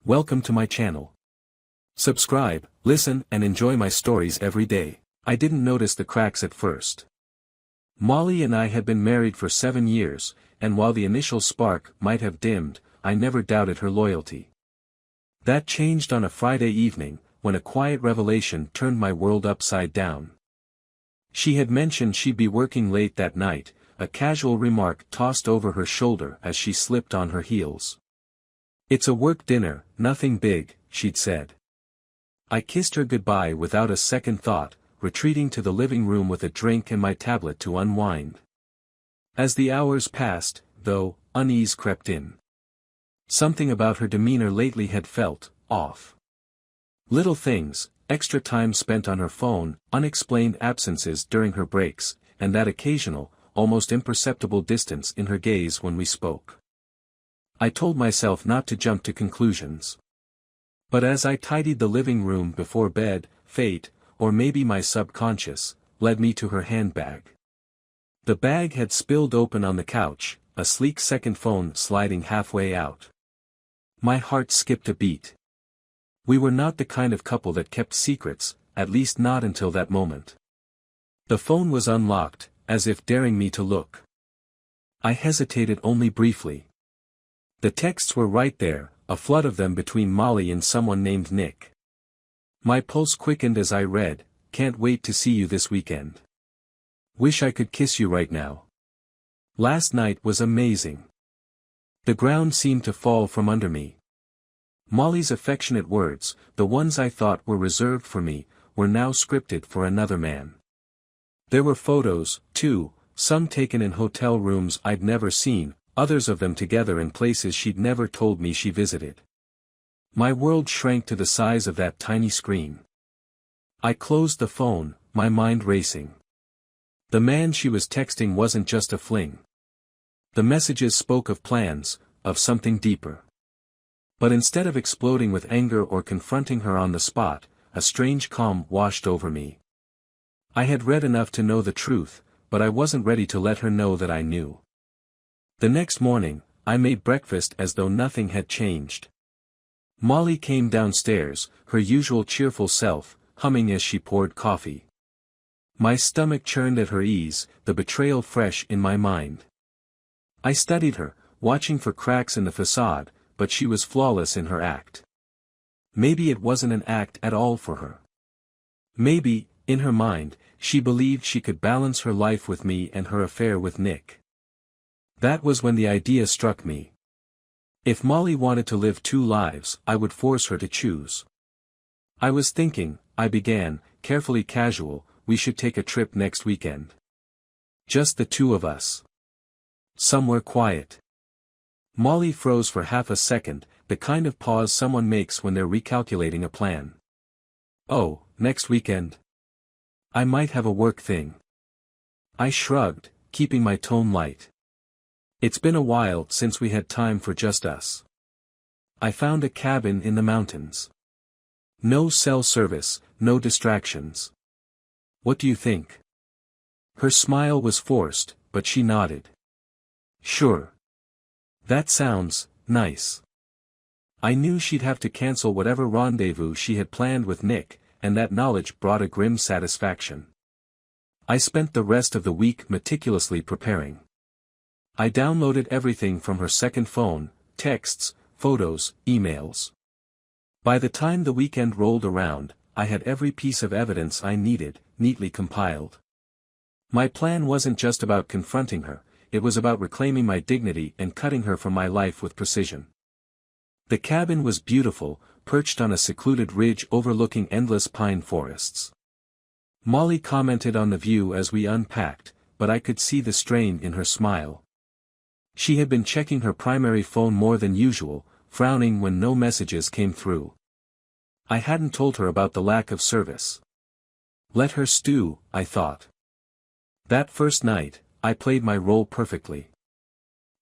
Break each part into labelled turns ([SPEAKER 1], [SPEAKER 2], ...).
[SPEAKER 1] Welcome to my channel. Subscribe, listen, and enjoy my stories every day. I didn't notice the cracks at first. Molly and I had been married for 7 years, and while the initial spark might have dimmed, I never doubted her loyalty. That changed on a Friday evening, when a quiet revelation turned my world upside down. She had mentioned she'd be working late that night, a casual remark tossed over her shoulder as she slipped on her heels. "It's a work dinner, nothing big," she'd said. I kissed her goodbye without a second thought, retreating to the living room with a drink and my tablet to unwind. As the hours passed, though, unease crept in. Something about her demeanor lately had felt off. Little things, extra time spent on her phone, unexplained absences during her breaks, and that occasional, almost imperceptible distance in her gaze when we spoke. I told myself not to jump to conclusions. But as I tidied the living room before bed, fate, or maybe my subconscious, led me to her handbag. The bag had spilled open on the couch, a sleek second phone sliding halfway out. My heart skipped a beat. We were not the kind of couple that kept secrets, at least not until that moment. The phone was unlocked, as if daring me to look. I hesitated only briefly. The texts were right there, a flood of them between Molly and someone named Nick. My pulse quickened as I read, "Can't wait to see you this weekend. Wish I could kiss you right now. Last night was amazing." The ground seemed to fall from under me. Molly's affectionate words, the ones I thought were reserved for me, were now scripted for another man. There were photos, too, some taken in hotel rooms I'd never seen, others of them together in places she'd never told me she visited. My world shrank to the size of that tiny screen. I closed the phone, my mind racing. The man she was texting wasn't just a fling. The messages spoke of plans, of something deeper. But instead of exploding with anger or confronting her on the spot, a strange calm washed over me. I had read enough to know the truth, but I wasn't ready to let her know that I knew. The next morning, I made breakfast as though nothing had changed. Molly came downstairs, her usual cheerful self, humming as she poured coffee. My stomach churned at her ease, the betrayal fresh in my mind. I studied her, watching for cracks in the facade, but she was flawless in her act. Maybe it wasn't an act at all for her. Maybe, in her mind, she believed she could balance her life with me and her affair with Nick. That was when the idea struck me. If Molly wanted to live 2 lives, I would force her to choose. I was thinking, I began, carefully casual, we should take a trip next weekend. Just the 2 of us. Somewhere quiet. Molly froze for half a second, the kind of pause someone makes when they're recalculating a plan. "Oh, next weekend? I might have a work thing." I shrugged, keeping my tone light. It's been a while since we had time for just us. I found a cabin in the mountains. No cell service, no distractions. What do you think? Her smile was forced, but she nodded. "Sure. That sounds nice." I knew she'd have to cancel whatever rendezvous she had planned with Nick, and that knowledge brought a grim satisfaction. I spent the rest of the week meticulously preparing. I downloaded everything from her second phone, texts, photos, emails. By the time the weekend rolled around, I had every piece of evidence I needed, neatly compiled. My plan wasn't just about confronting her, it was about reclaiming my dignity and cutting her from my life with precision. The cabin was beautiful, perched on a secluded ridge overlooking endless pine forests. Molly commented on the view as we unpacked, but I could see the strain in her smile. She had been checking her primary phone more than usual, frowning when no messages came through. I hadn't told her about the lack of service. Let her stew, I thought. That first night, I played my role perfectly.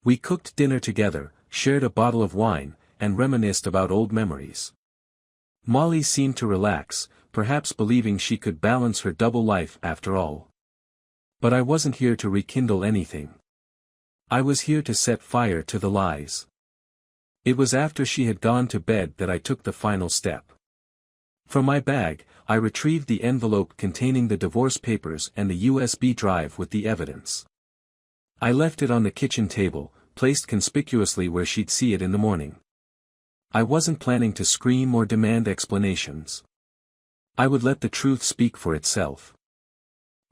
[SPEAKER 1] We cooked dinner together, shared a bottle of wine, and reminisced about old memories. Molly seemed to relax, perhaps believing she could balance her double life after all. But I wasn't here to rekindle anything. I was here to set fire to the lies. It was after she had gone to bed that I took the final step. From my bag, I retrieved the envelope containing the divorce papers and the USB drive with the evidence. I left it on the kitchen table, placed conspicuously where she'd see it in the morning. I wasn't planning to scream or demand explanations. I would let the truth speak for itself.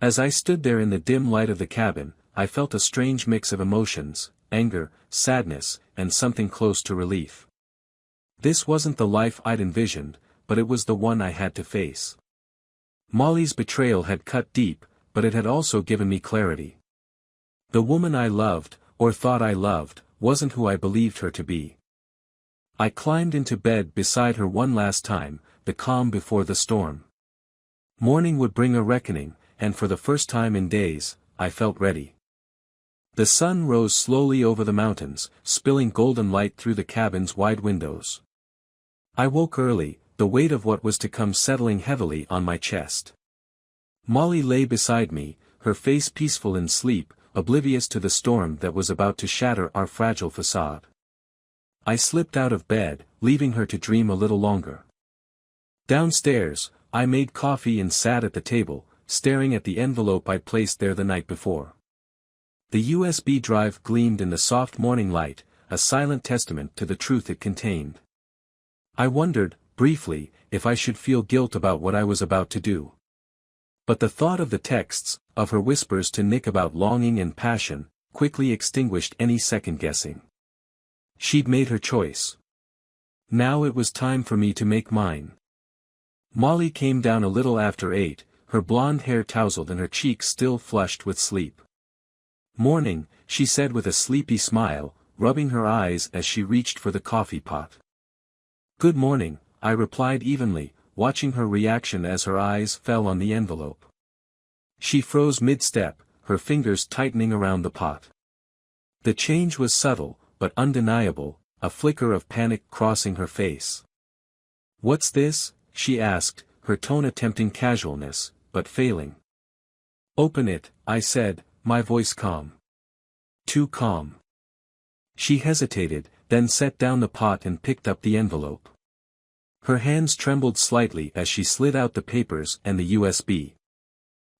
[SPEAKER 1] As I stood there in the dim light of the cabin, I felt a strange mix of emotions, anger, sadness, and something close to relief. This wasn't the life I'd envisioned, but it was the one I had to face. Molly's betrayal had cut deep, but it had also given me clarity. The woman I loved, or thought I loved, wasn't who I believed her to be. I climbed into bed beside her one last time, the calm before the storm. Morning would bring a reckoning, and for the first time in days, I felt ready. The sun rose slowly over the mountains, spilling golden light through the cabin's wide windows. I woke early, the weight of what was to come settling heavily on my chest. Molly lay beside me, her face peaceful in sleep, oblivious to the storm that was about to shatter our fragile facade. I slipped out of bed, leaving her to dream a little longer. Downstairs, I made coffee and sat at the table, staring at the envelope I'd placed there the night before. The USB drive gleamed in the soft morning light, a silent testament to the truth it contained. I wondered, briefly, if I should feel guilt about what I was about to do. But the thought of the texts, of her whispers to Nick about longing and passion, quickly extinguished any second-guessing. She'd made her choice. Now it was time for me to make mine. Molly came down a little after 8, her blonde hair tousled and her cheeks still flushed with sleep. "Morning," she said with a sleepy smile, rubbing her eyes as she reached for the coffee pot. "Good morning," I replied evenly, watching her reaction as her eyes fell on the envelope. She froze mid-step, her fingers tightening around the pot. The change was subtle, but undeniable, a flicker of panic crossing her face. "What's this?" she asked, her tone attempting casualness, but failing. "Open it," I said, my voice calm. Too calm. She hesitated, then set down the pot and picked up the envelope. Her hands trembled slightly as she slid out the papers and the USB.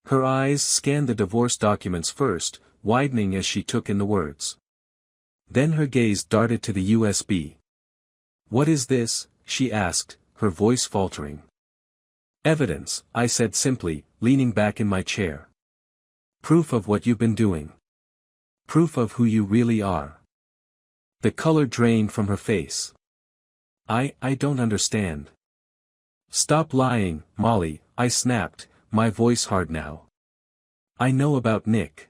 [SPEAKER 1] Her eyes scanned the divorce documents first, widening as she took in the words. Then her gaze darted to the USB. "What is this?" she asked, her voice faltering. "Evidence," I said simply, leaning back in my chair. "Proof of what you've been doing. Proof of who you really are." The color drained from her face. I don't understand." "Stop lying, Molly," I snapped, my voice hard now. "I know about Nick.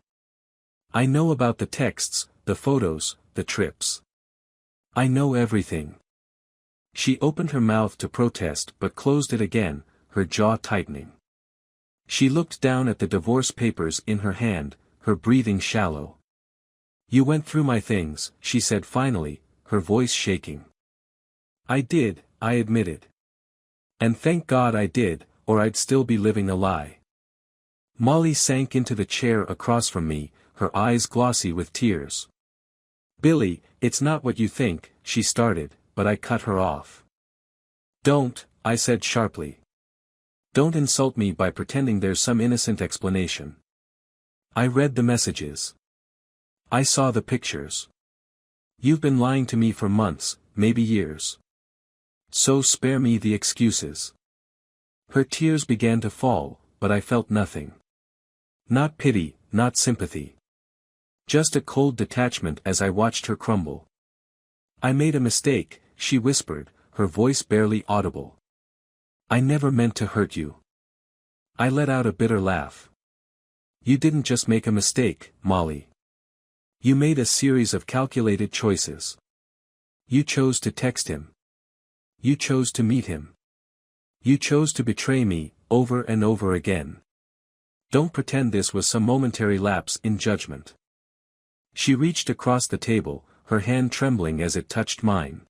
[SPEAKER 1] I know about the texts, the photos, the trips. I know everything." She opened her mouth to protest but closed it again, her jaw tightening. She looked down at the divorce papers in her hand, her breathing shallow. "You went through my things," she said finally, her voice shaking. "I did," I admitted. "And thank God I did, or I'd still be living a lie." Molly sank into the chair across from me, her eyes glossy with tears. "Billy, it's not what you think," she started, but I cut her off. "Don't," I said sharply. "Don't insult me by pretending there's some innocent explanation. I read the messages. I saw the pictures. You've been lying to me for months, maybe years. So spare me the excuses." Her tears began to fall, but I felt nothing. Not pity, not sympathy. Just a cold detachment as I watched her crumble. "I made a mistake," she whispered, her voice barely audible. "I never meant to hurt you." I let out a bitter laugh. "You didn't just make a mistake, Molly. You made a series of calculated choices. You chose to text him. You chose to meet him. You chose to betray me, over and over again. Don't pretend this was some momentary lapse in judgment." She reached across the table, her hand trembling as it touched mine.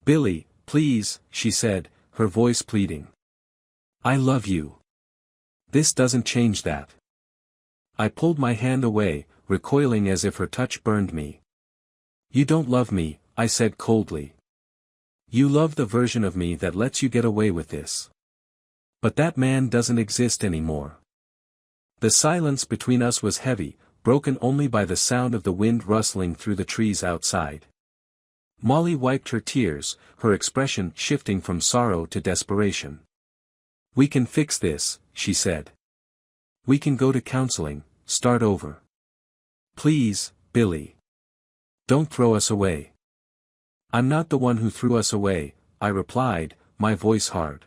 [SPEAKER 1] "Billy, please," she said, her voice pleading. "I love you. This doesn't change that." I pulled my hand away, recoiling as if her touch burned me. "You don't love me," I said coldly. You love the version of me that lets you get away with this. But that man doesn't exist anymore. The silence between us was heavy, broken only by the sound of the wind rustling through the trees outside. Molly wiped her tears, her expression shifting from sorrow to desperation. We can fix this, she said. We can go to counseling, start over. Please, Billy. Don't throw us away. I'm not the one who threw us away, I replied, my voice hard.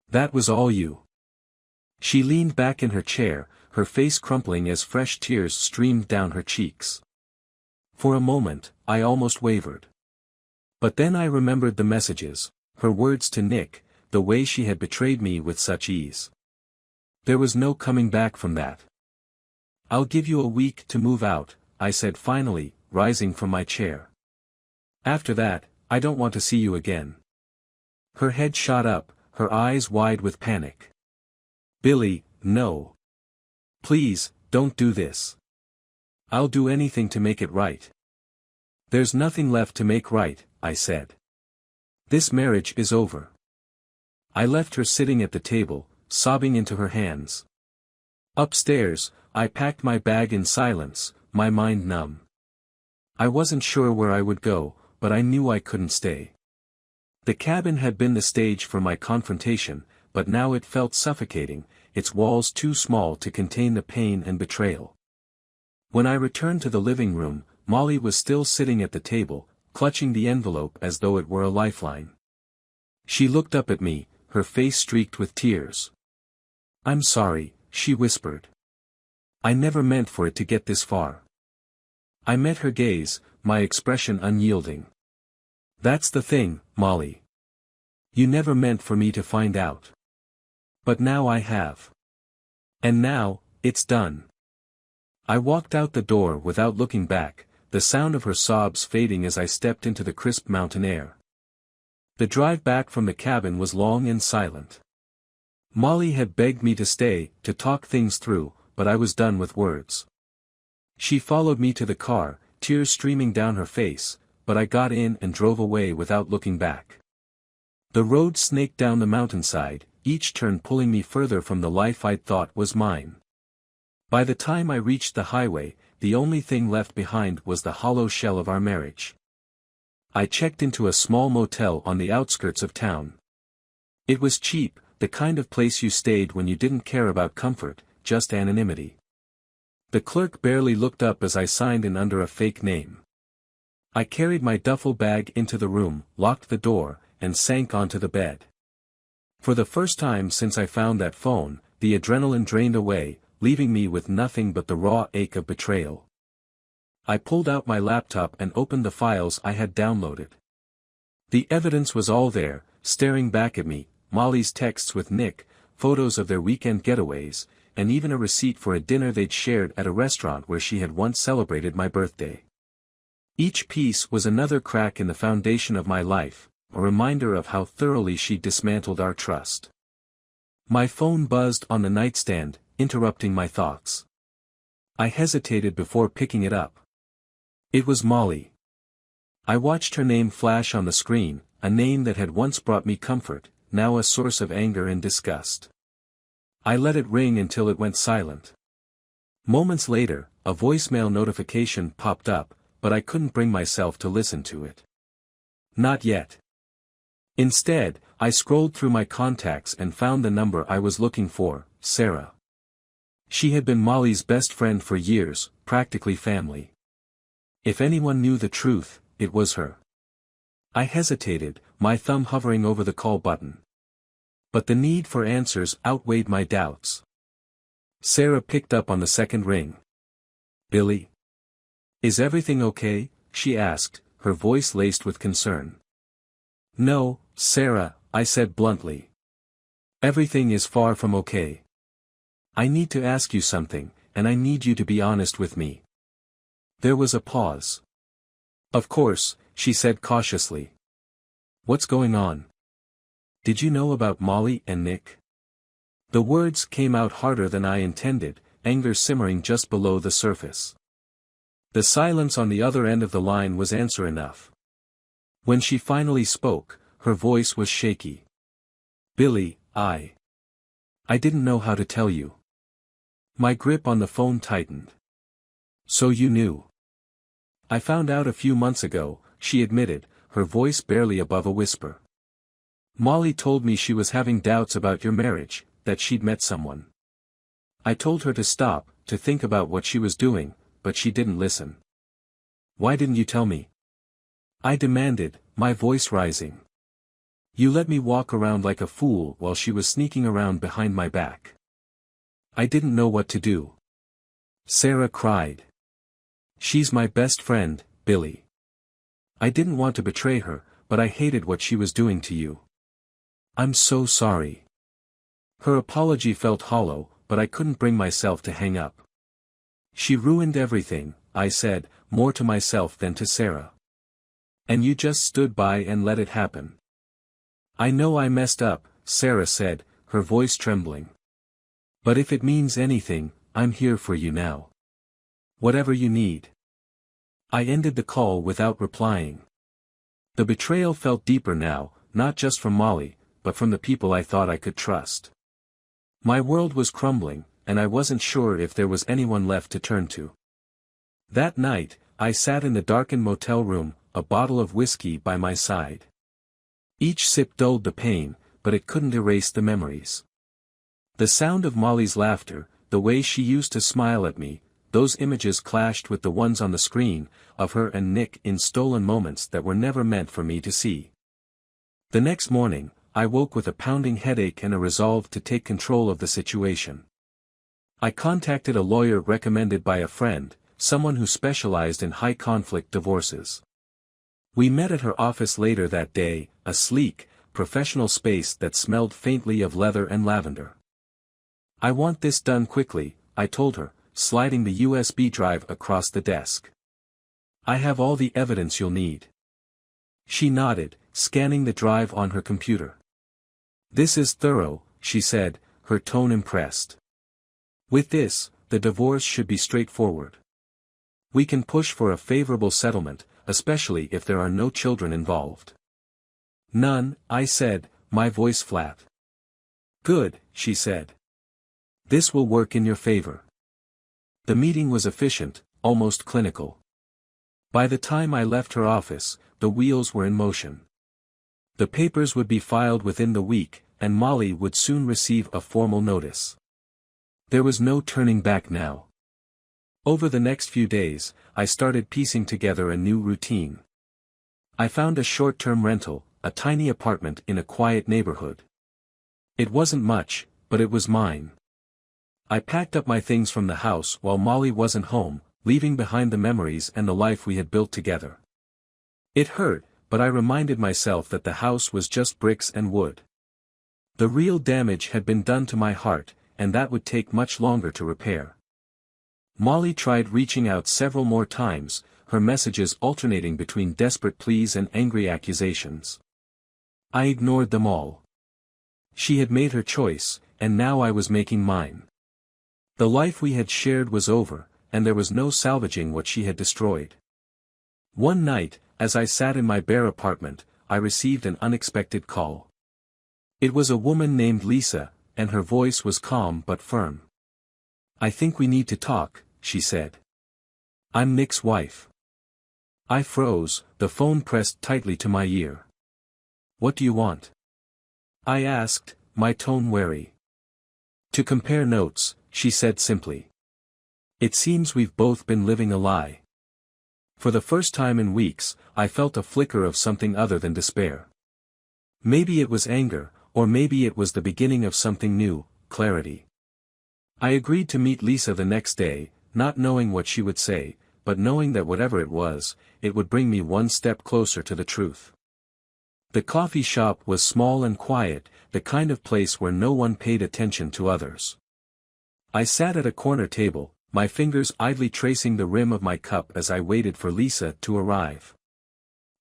[SPEAKER 1] That was all you. She leaned back in her chair, her face crumpling as fresh tears streamed down her cheeks. For a moment, I almost wavered. But then I remembered the messages, her words to Nick, the way she had betrayed me with such ease. There was no coming back from that. I'll give you a week to move out, I said finally, rising from my chair. After that, I don't want to see you again. Her head shot up, her eyes wide with panic. Billy, no. Please, don't do this. I'll do anything to make it right. There's nothing left to make right, I said. This marriage is over. I left her sitting at the table, sobbing into her hands. Upstairs, I packed my bag in silence, my mind numb. I wasn't sure where I would go, but I knew I couldn't stay. The cabin had been the stage for my confrontation, but now it felt suffocating, its walls too small to contain the pain and betrayal. When I returned to the living room, Molly was still sitting at the table, clutching the envelope as though it were a lifeline. She looked up at me, her face streaked with tears. I'm sorry, she whispered. I never meant for it to get this far. I met her gaze, my expression unyielding. That's the thing, Molly. You never meant for me to find out. But now I have. And now, it's done. I walked out the door without looking back, the sound of her sobs fading as I stepped into the crisp mountain air. The drive back from the cabin was long and silent. Molly had begged me to stay, to talk things through, but I was done with words. She followed me to the car, tears streaming down her face, but I got in and drove away without looking back. The road snaked down the mountainside, each turn pulling me further from the life I'd thought was mine. By the time I reached the highway, the only thing left behind was the hollow shell of our marriage. I checked into a small motel on the outskirts of town. It was cheap, the kind of place you stayed when you didn't care about comfort, just anonymity. The clerk barely looked up as I signed in under a fake name. I carried my duffel bag into the room, locked the door, and sank onto the bed. For the first time since I found that phone, the adrenaline drained away, leaving me with nothing but the raw ache of betrayal. I pulled out my laptop and opened the files I had downloaded. The evidence was all there, staring back at me, Molly's texts with Nick, photos of their weekend getaways, and even a receipt for a dinner they'd shared at a restaurant where she had once celebrated my birthday. Each piece was another crack in the foundation of my life, a reminder of how thoroughly she'd dismantled our trust. My phone buzzed on the nightstand, interrupting my thoughts. I hesitated before picking it up. It was Molly. I watched her name flash on the screen, a name that had once brought me comfort, now a source of anger and disgust. I let it ring until it went silent. Moments later, a voicemail notification popped up, but I couldn't bring myself to listen to it. Not yet. Instead, I scrolled through my contacts and found the number I was looking for, Sarah. She had been Molly's best friend for years, practically family. If anyone knew the truth, it was her. I hesitated, my thumb hovering over the call button. But the need for answers outweighed my doubts. Sarah picked up on the second ring. Billy? Is everything okay? She asked, her voice laced with concern. No, Sarah, I said bluntly. Everything is far from okay. I need to ask you something, and I need you to be honest with me. There was a pause. Of course, she said cautiously. What's going on? Did you know about Molly and Nick? The words came out harder than I intended, anger simmering just below the surface. The silence on the other end of the line was answer enough. When she finally spoke, her voice was shaky. "Billy, I didn't know how to tell you." My grip on the phone tightened. "So you knew?" "I found out a few months ago," she admitted, her voice barely above a whisper. "Molly told me she was having doubts about your marriage, that she'd met someone. I told her to stop, to think about what she was doing, but she didn't listen." "Why didn't you tell me?" I demanded, my voice rising. "You let me walk around like a fool while she was sneaking around behind my back. I didn't know what to do." Sarah cried. "She's my best friend, Billy. I didn't want to betray her, but I hated what she was doing to you. I'm so sorry." Her apology felt hollow, but I couldn't bring myself to hang up. "She ruined everything," I said, more to myself than to Sarah. "And you just stood by and let it happen." "I know I messed up," Sarah said, her voice trembling. "But if it means anything, I'm here for you now. Whatever you need." I ended the call without replying. The betrayal felt deeper now, not just from Molly, but from the people I thought I could trust. My world was crumbling, and I wasn't sure if there was anyone left to turn to. That night, I sat in the darkened motel room, a bottle of whiskey by my side. Each sip dulled the pain, but it couldn't erase the memories. The sound of Molly's laughter, the way she used to smile at me, those images clashed with the ones on the screen, of her and Nick in stolen moments that were never meant for me to see. The next morning, I woke with a pounding headache and a resolve to take control of the situation. I contacted a lawyer recommended by a friend, someone who specialized in high-conflict divorces. We met at her office later that day, a sleek, professional space that smelled faintly of leather and lavender. "I want this done quickly," I told her, sliding the USB drive across the desk. "I have all the evidence you'll need." She nodded, scanning the drive on her computer. "This is thorough," she said, her tone impressed. "With this, the divorce should be straightforward. We can push for a favorable settlement, especially if there are no children involved." "None," I said, my voice flat. "Good," she said. "This will work in your favor." The meeting was efficient, almost clinical. By the time I left her office, the wheels were in motion. The papers would be filed within the week, and Molly would soon receive a formal notice. There was no turning back now. Over the next few days, I started piecing together a new routine. I found a short-term rental, a tiny apartment in a quiet neighborhood. It wasn't much, but it was mine. I packed up my things from the house while Molly wasn't home, leaving behind the memories and the life we had built together. It hurt, but I reminded myself that the house was just bricks and wood. The real damage had been done to my heart, and that would take much longer to repair. Molly tried reaching out several more times, her messages alternating between desperate pleas and angry accusations. I ignored them all. She had made her choice, and now I was making mine. The life we had shared was over, and there was no salvaging what she had destroyed. One night, as I sat in my bare apartment, I received an unexpected call. It was a woman named Lisa, and her voice was calm but firm. "I think we need to talk," she said. "I'm Nick's wife." I froze, the phone pressed tightly to my ear. "What do you want?" I asked, my tone wary. "To compare notes," she said simply. "It seems we've both been living a lie." For the first time in weeks, I felt a flicker of something other than despair. Maybe it was anger, or maybe it was the beginning of something new, clarity. I agreed to meet Lisa the next day, not knowing what she would say, but knowing that whatever it was, it would bring me one step closer to the truth. The coffee shop was small and quiet, the kind of place where no one paid attention to others. I sat at a corner table, my fingers idly tracing the rim of my cup as I waited for Lisa to arrive.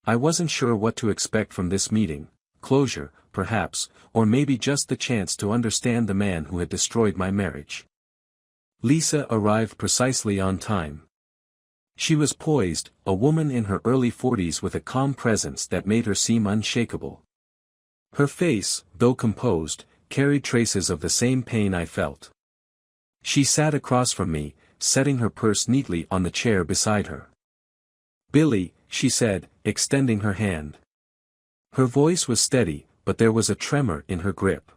[SPEAKER 1] I wasn't sure what to expect from this meeting, closure, perhaps, or maybe just the chance to understand the man who had destroyed my marriage. Lisa arrived precisely on time. She was poised, a woman in her early 40s with a calm presence that made her seem unshakable. Her face, though composed, carried traces of the same pain I felt. She sat across from me, setting her purse neatly on the chair beside her. "Billy," she said, extending her hand. Her voice was steady, but there was a tremor in her grip.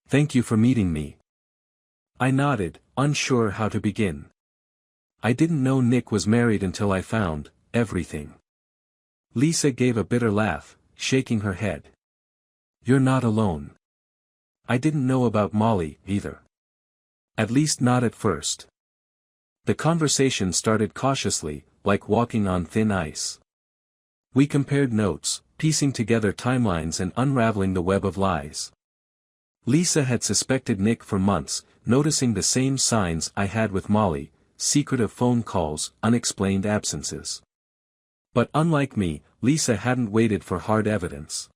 [SPEAKER 1] "Thank you for meeting me." I nodded, unsure how to begin. I didn't know Nick was married until I found everything. Lisa gave a bitter laugh, shaking her head. "You're not alone. I didn't know about Molly, either. At least not at first." The conversation started cautiously, like walking on thin ice. We compared notes, piecing together timelines and unraveling the web of lies. Lisa had suspected Nick for months, noticing the same signs I had with Molly: secretive phone calls, unexplained absences. But unlike me, Lisa hadn't waited for hard evidence.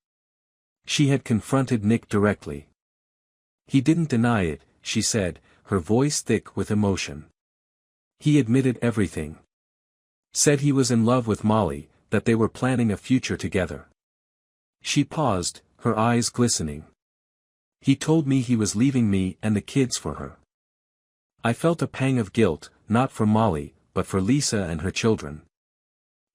[SPEAKER 1] She had confronted Nick directly. "He didn't deny it," she said, her voice thick with emotion. "He admitted everything. Said he was in love with Molly, that they were planning a future together." She paused, her eyes glistening. "He told me he was leaving me and the kids for her." I felt a pang of guilt, not for Molly, but for Lisa and her children.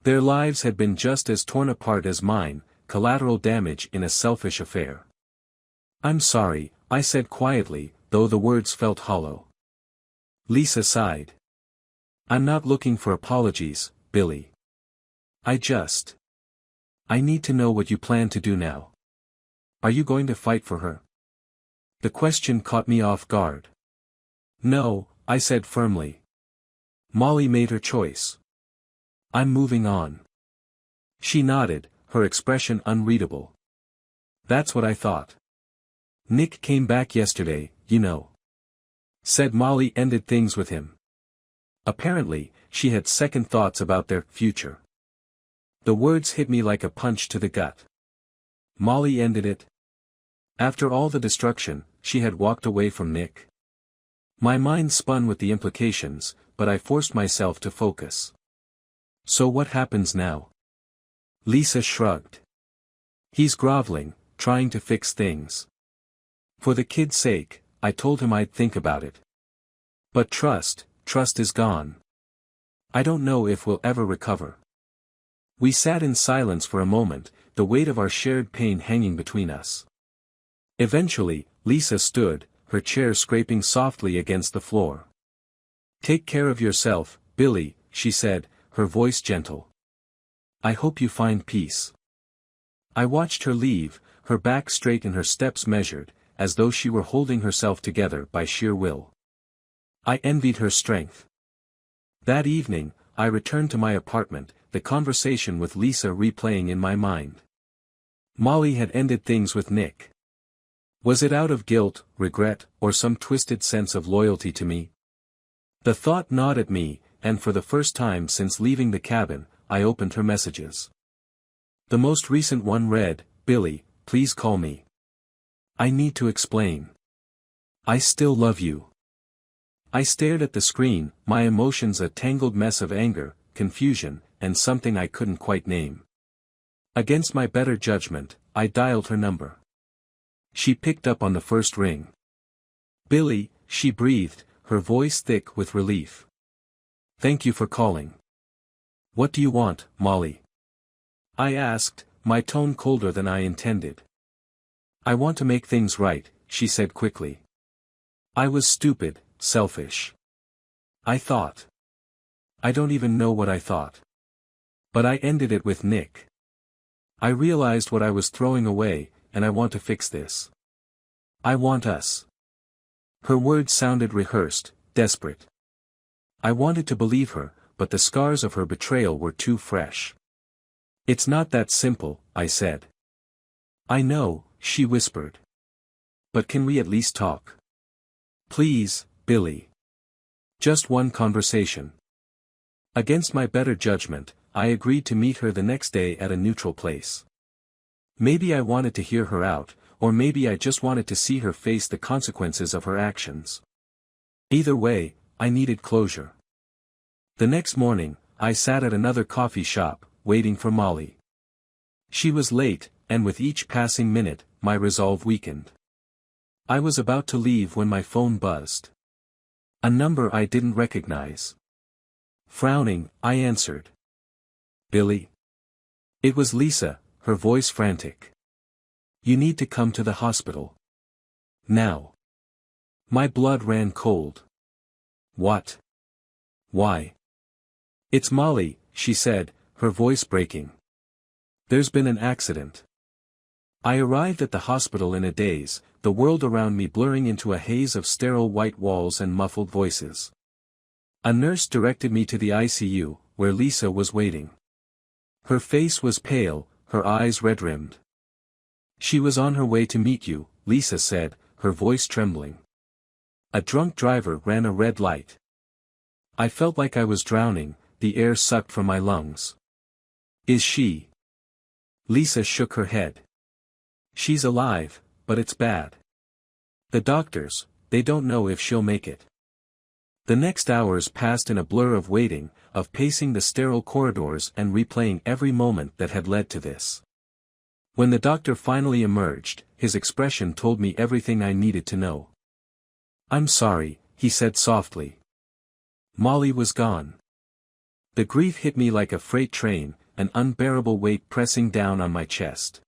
[SPEAKER 1] Their lives had been just as torn apart as mine, collateral damage in a selfish affair. "I'm sorry," I said quietly, though the words felt hollow. Lisa sighed. "I'm not looking for apologies, Billy. I need to know what you plan to do now. Are you going to fight for her?" The question caught me off guard. "No," I said firmly. "Molly made her choice. I'm moving on." She nodded, her expression unreadable. "That's what I thought. Nick came back yesterday, you know. Said Molly ended things with him. Apparently, she had second thoughts about their future." The words hit me like a punch to the gut. Molly ended it? After all the destruction, she had walked away from Nick? My mind spun with the implications, but I forced myself to focus. "So what happens now?" Lisa shrugged. "He's groveling, trying to fix things. For the kid's sake, I told him I'd think about it. But trust is gone. I don't know if we'll ever recover." We sat in silence for a moment, the weight of our shared pain hanging between us. Eventually, Lisa stood, her chair scraping softly against the floor. "Take care of yourself, Billy," she said, her voice gentle. "I hope you find peace." I watched her leave, her back straight and her steps measured, as though she were holding herself together by sheer will. I envied her strength. That evening, I returned to my apartment, the conversation with Lisa replaying in my mind. Molly had ended things with Nick. Was it out of guilt, regret, or some twisted sense of loyalty to me? The thought gnawed at me, and for the first time since leaving the cabin, I opened her messages. The most recent one read, "Billy, please call me. I need to explain. I still love you." I stared at the screen, my emotions a tangled mess of anger, confusion, and something I couldn't quite name. Against my better judgment, I dialed her number. She picked up on the first ring. "Billy," she breathed, her voice thick with relief. "Thank you for calling." "What do you want, Molly?" I asked, my tone colder than I intended. "I want to make things right," she said quickly. "I was stupid, selfish. I thought. I don't even know what I thought. But I ended it with Nick. I realized what I was throwing away, and I want to fix this. I want us." Her words sounded rehearsed, desperate. I wanted to believe her, but the scars of her betrayal were too fresh. "It's not that simple," I said. "I know," she whispered. "But can we at least talk? Please, Billy. Just one conversation." Against my better judgment, I agreed to meet her the next day at a neutral place. Maybe I wanted to hear her out, or maybe I just wanted to see her face the consequences of her actions. Either way, I needed closure. The next morning, I sat at another coffee shop, waiting for Molly. She was late, and with each passing minute, my resolve weakened. I was about to leave when my phone buzzed. A number I didn't recognize. Frowning, I answered. "Billy?" It was Lisa, her voice frantic. "You need to come to the hospital. Now." My blood ran cold. "What? Why?" "It's Molly," she said, her voice breaking. "There's been an accident." I arrived at the hospital in a daze, the world around me blurring into a haze of sterile white walls and muffled voices. A nurse directed me to the ICU, where Lisa was waiting. Her face was pale, her eyes red-rimmed. "She was on her way to meet you," Lisa said, her voice trembling. "A drunk driver ran a red light." I felt like I was drowning, the air sucked from my lungs. "Is she?" Lisa shook her head. "She's alive, but it's bad. The doctors, they don't know if she'll make it." The next hours passed in a blur of waiting, of pacing the sterile corridors and replaying every moment that had led to this. When the doctor finally emerged, his expression told me everything I needed to know. "I'm sorry," he said softly. Molly was gone. The grief hit me like a freight train, an unbearable weight pressing down on my chest.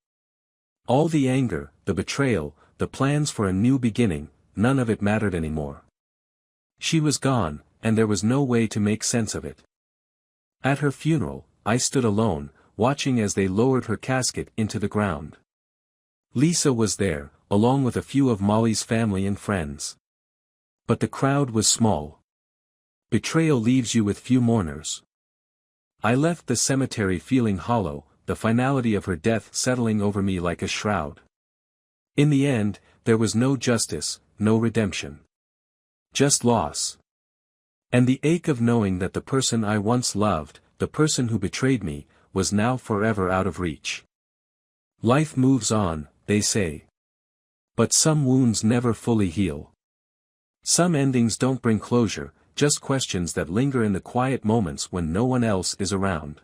[SPEAKER 1] All the anger, the betrayal, the plans for a new beginning, none of it mattered anymore. She was gone, and there was no way to make sense of it. At her funeral, I stood alone, watching as they lowered her casket into the ground. Lisa was there, along with a few of Molly's family and friends. But the crowd was small. Betrayal leaves you with few mourners. I left the cemetery feeling hollow, the finality of her death settling over me like a shroud. In the end, there was no justice, no redemption. Just loss. And the ache of knowing that the person I once loved, the person who betrayed me, was now forever out of reach. Life moves on, they say. But some wounds never fully heal. Some endings don't bring closure, just questions that linger in the quiet moments when no one else is around.